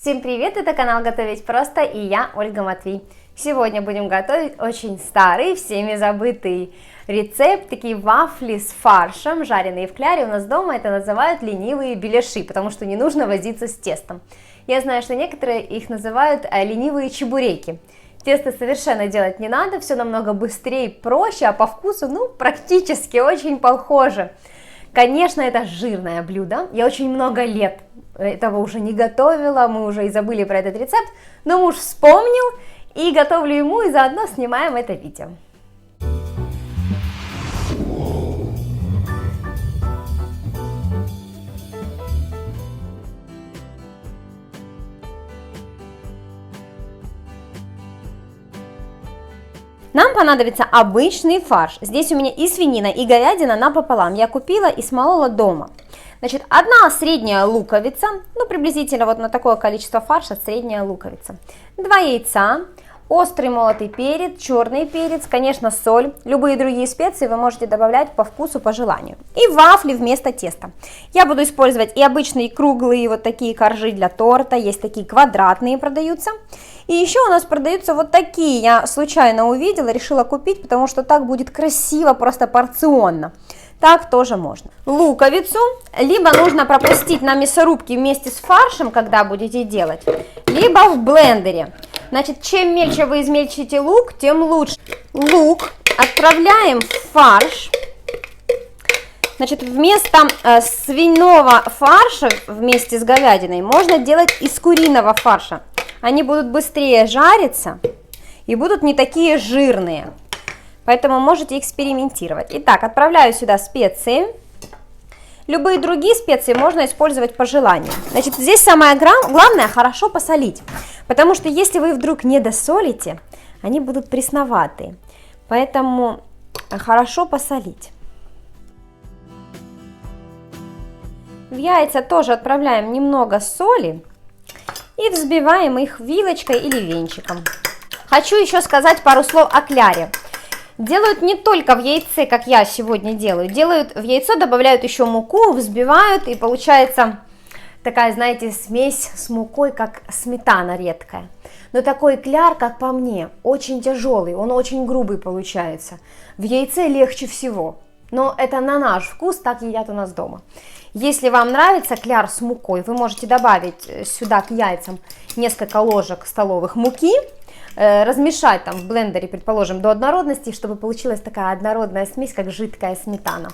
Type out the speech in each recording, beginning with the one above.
Всем привет, это канал Готовить Просто и я, Ольга Матвей. Сегодня будем готовить очень старый, всеми забытый рецепт, такие вафли с фаршем, жареные в кляре. У нас дома это называют ленивые беляши, потому что не нужно возиться с тестом. Я знаю, что некоторые их называют ленивые чебуреки. Тесто совершенно делать не надо, все намного быстрее, проще, а по вкусу, практически очень похоже. Конечно, это жирное блюдо, я очень много лет этого уже не готовила, мы уже и забыли про этот рецепт, но муж вспомнил, и готовлю ему, и заодно снимаем это видео. Нам понадобится обычный фарш. Здесь у меня и свинина, и говядина напополам. Я купила и смолола дома. Значит, одна средняя луковица, приблизительно вот на такое количество фарша средняя луковица. 2 яйца, острый молотый перец, черный перец, конечно, соль. Любые другие специи вы можете добавлять по вкусу, по желанию. И вафли вместо теста. Я буду использовать и обычные круглые вот такие коржи для торта, есть такие квадратные продаются. И еще у нас продаются вот такие, я случайно увидела, решила купить, потому что так будет красиво, просто порционно. Так тоже можно. Луковицу либо нужно пропустить на мясорубке вместе с фаршем, когда будете делать, либо в блендере. Значит, чем мельче вы измельчите лук, тем лучше. Лук отправляем в фарш. Значит, вместо свиного фарша вместе с говядиной можно делать из куриного фарша. Они будут быстрее жариться и будут не такие жирные. Поэтому можете экспериментировать. Итак, отправляю сюда специи. Любые другие специи можно использовать по желанию. Значит, здесь самое главное хорошо посолить. Потому что если вы вдруг не досолите, они будут пресноватые. Поэтому хорошо посолить. В яйца тоже отправляем немного соли. И взбиваем их вилочкой или венчиком. Хочу еще сказать пару слов о кляре. Делают не только в яйце, как я сегодня делаю. В яйцо добавляют еще муку, взбивают, и получается такая, знаете, смесь с мукой, как сметана редкая. Но такой кляр, как по мне, очень тяжелый, он очень грубый получается. В яйце легче всего. Но это на наш вкус, так едят у нас дома. Если вам нравится кляр с мукой, вы можете добавить сюда к яйцам несколько ложек столовых муки, размешать там в блендере, предположим, до однородности, чтобы получилась такая однородная смесь, как жидкая сметана.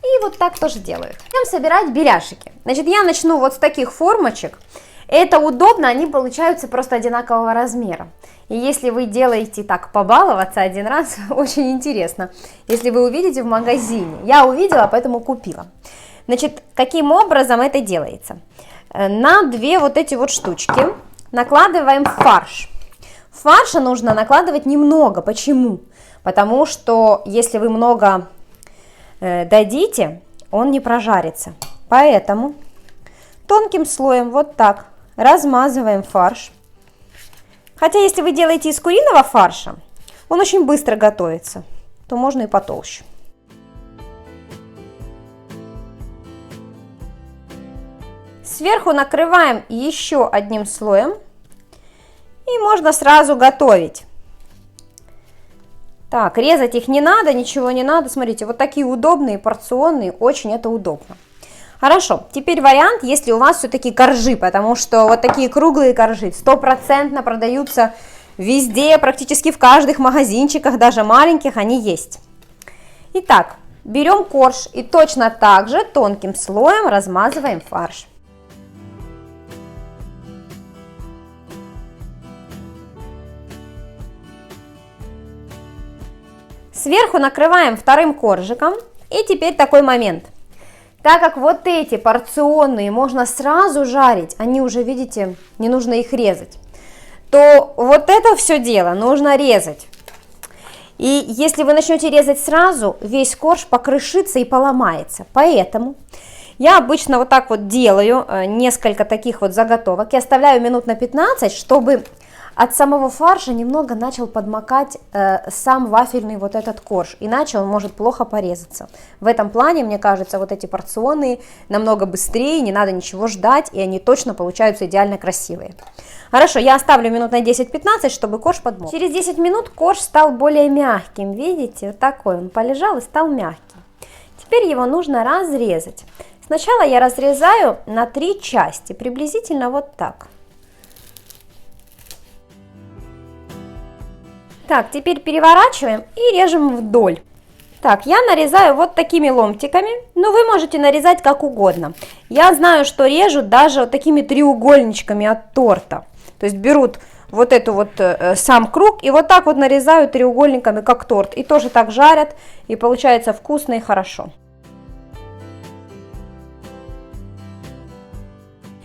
И вот так тоже делают. Будем собирать беляшики. Значит, я начну вот с таких формочек. Это удобно, они получаются просто одинакового размера. И если вы делаете так, побаловаться один раз, очень интересно. Если вы увидите в магазине. Я увидела, поэтому купила. Значит, каким образом это делается? На 2 вот эти вот штучки накладываем фарш. Фарша нужно накладывать немного. Почему? Потому что если вы много дадите, он не прожарится. Поэтому тонким слоем вот так размазываем фарш. Хотя если вы делаете из куриного фарша, он очень быстро готовится, то можно и потолще. Сверху накрываем еще одним слоем. И можно сразу готовить. Так, резать их не надо, ничего не надо. Смотрите, вот такие удобные, порционные, очень это удобно. Хорошо, теперь вариант, если у вас все-таки коржи, потому что вот такие круглые коржи 100% продаются везде, практически в каждых магазинчиках, даже маленьких, они есть. Итак, берем корж и точно так же тонким слоем размазываем фарш. Сверху накрываем вторым коржиком. И теперь такой момент. Так как вот эти порционные можно сразу жарить, они уже, видите, не нужно их резать, то вот это все дело нужно резать. И если вы начнете резать сразу, весь корж покрышится и поломается. Поэтому я обычно вот так вот делаю несколько таких вот заготовок и оставляю минут на 15, чтобы от самого фарша немного начал подмокать сам вафельный вот этот корж, иначе он может плохо порезаться. В этом плане, мне кажется, вот эти порционные намного быстрее, не надо ничего ждать, и они точно получаются идеально красивые. Хорошо, я оставлю минут на 10-15, чтобы корж подмок. Через 10 минут корж стал более мягким, видите, вот такой он полежал и стал мягким. Теперь его нужно разрезать. Сначала я разрезаю на 3 части, приблизительно вот так. Так, теперь переворачиваем и режем вдоль. Так, я нарезаю вот такими ломтиками, но вы можете нарезать как угодно. Я знаю, что режут даже вот такими треугольничками от торта. То есть берут вот эту вот сам круг и вот так вот нарезают треугольниками, как торт. И тоже так жарят, и получается вкусно и хорошо.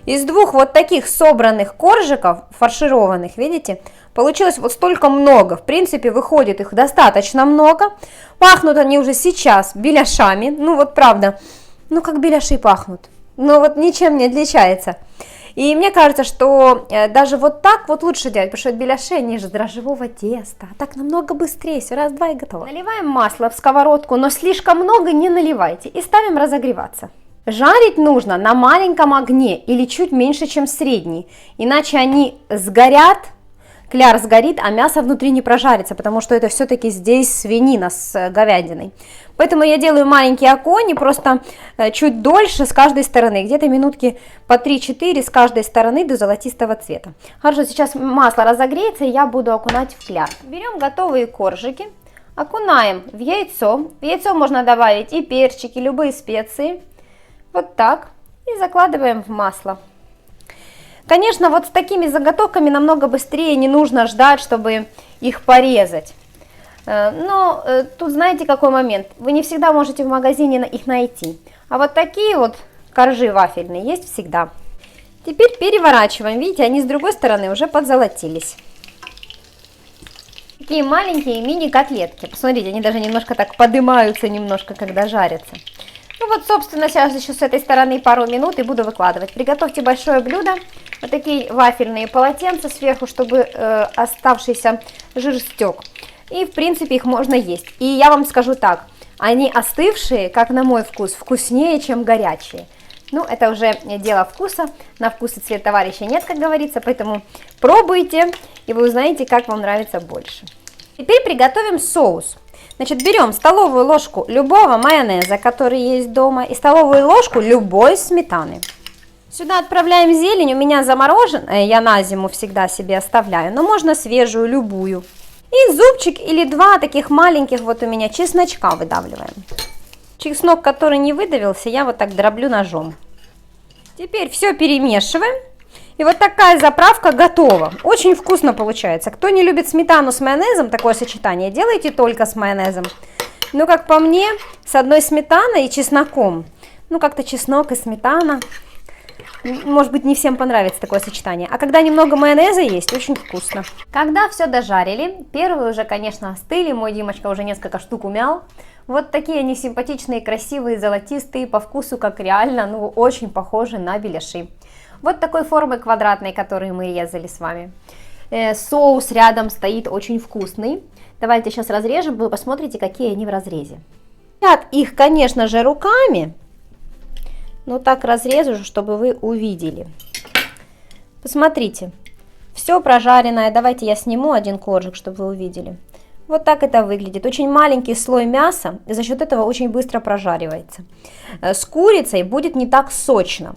Из 2 вот таких собранных коржиков, фаршированных, видите, получилось вот столько много. В принципе, выходит их достаточно много. Пахнут они уже сейчас беляшами. Ну вот правда, ну как беляши пахнут. Ну вот ничем не отличается. И мне кажется, что даже вот так вот лучше делать, потому что беляши, они же с дрожжевого теста. А так намного быстрее, все раз-два и готово. Наливаем масло в сковородку, но слишком много не наливайте. И ставим разогреваться. Жарить нужно на маленьком огне или чуть меньше, чем средний. Иначе они сгорят, кляр сгорит, а мясо внутри не прожарится, потому что это все-таки здесь свинина с говядиной. Поэтому я делаю маленький огонь, просто чуть дольше с каждой стороны, где-то минутки по 3-4 с каждой стороны до золотистого цвета. Хорошо, сейчас масло разогреется, и я буду окунать в кляр. Берем готовые коржики, окунаем в яйцо. В яйцо можно добавить и перчики, любые специи. Вот так. И закладываем в масло. Конечно, вот с такими заготовками намного быстрее, не нужно ждать, чтобы их порезать. Но тут знаете какой момент? Вы не всегда можете в магазине их найти. А вот такие вот коржи вафельные есть всегда. Теперь переворачиваем. Видите, они с другой стороны уже подзолотились. Такие маленькие мини-котлетки. Посмотрите, они даже немножко так поднимаются, немножко, когда жарятся. Ну вот, собственно, сейчас еще с этой стороны пару минут и буду выкладывать. Приготовьте большое блюдо. Вот такие вафельные полотенца сверху, чтобы оставшийся жир стек. И, в принципе, их можно есть. И я вам скажу так, они остывшие, как на мой вкус, вкуснее, чем горячие. Ну, это уже дело вкуса. На вкус и цвет товарища нет, как говорится. Поэтому пробуйте, и вы узнаете, как вам нравится больше. Теперь приготовим соус. Значит, берем столовую ложку любого майонеза, который есть дома, и столовую ложку любой сметаны. Сюда отправляем зелень, у меня замороженная, я на зиму всегда себе оставляю, но можно свежую, любую. И зубчик или 2 таких маленьких вот у меня чесночка выдавливаем. Чеснок, который не выдавился, я вот так дроблю ножом. Теперь все перемешиваем. И вот такая заправка готова. Очень вкусно получается. Кто не любит сметану с майонезом, такое сочетание, делайте только с майонезом. Но, как по мне, с одной сметаной и чесноком. Ну, как-то чеснок и сметана. Может быть, не всем понравится такое сочетание. А когда немного майонеза есть, очень вкусно. Когда все дожарили, первые уже, конечно, остыли. Мой Димочка уже несколько штук умял. Вот такие они симпатичные, красивые, золотистые, по вкусу, как реально, ну, очень похожи на беляши. Вот такой формы квадратной, которую мы резали с вами. Соус рядом стоит очень вкусный. Давайте сейчас разрежем, вы посмотрите, какие они в разрезе. Я их, конечно же, руками, но так разрежу, чтобы вы увидели. Посмотрите, все прожаренное. Давайте я сниму один коржик, чтобы вы увидели. Вот так это выглядит. Очень маленький слой мяса, и за счет этого очень быстро прожаривается. С курицей будет не так сочно.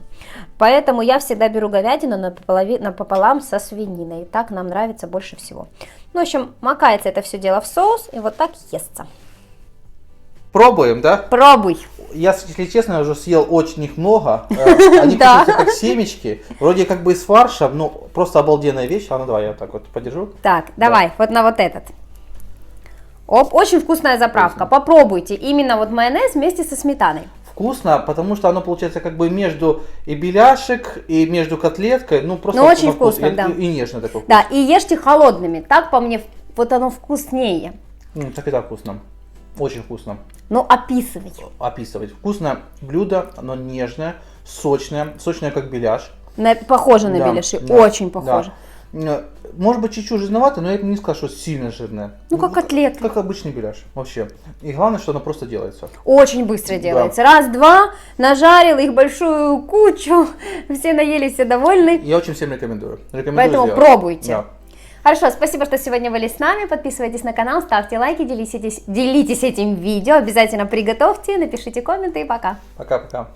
Поэтому я всегда беру говядину напополам со свининой. Так нам нравится больше всего. Ну, в общем, макается это все дело в соус, и вот так естся. Пробуем, да? Пробуй. Я, если честно, я уже съел очень их много. Они кушаются как семечки. Вроде как бы из фарша, но просто обалденная вещь. А ну давай я так вот подержу. Так, давай, вот на вот этот. Оп, очень вкусная заправка. Вкусно. Попробуйте. Именно вот майонез вместе со сметаной. Вкусно, потому что оно получается как бы между и беляшек, и между котлеткой. Ну, просто очень вкусно, да. И нежно такой вкус. Да, и ешьте холодными. Так по мне, вот оно вкуснее. Так и так вкусно. Очень вкусно. Ну, описывай. Описывать. Вкусное блюдо, оно нежное, сочное как беляш. Похоже на беляши, да, очень похоже. Да. может быть, чуть-чуть жирноватый, но я бы не сказал, что сильно жирное. Ну, как котлеты. Как обычный беляш, вообще. И главное, что оно просто делается. Очень быстро делается. Раз-два, нажарил их большую кучу, все наели, все довольны. Я очень всем рекомендую. Поэтому сделать. пробуйте. Да. Хорошо, спасибо, что сегодня были с нами. Подписывайтесь на канал, ставьте лайки, делитесь этим видео. Обязательно приготовьте, напишите комменты и пока. Пока-пока.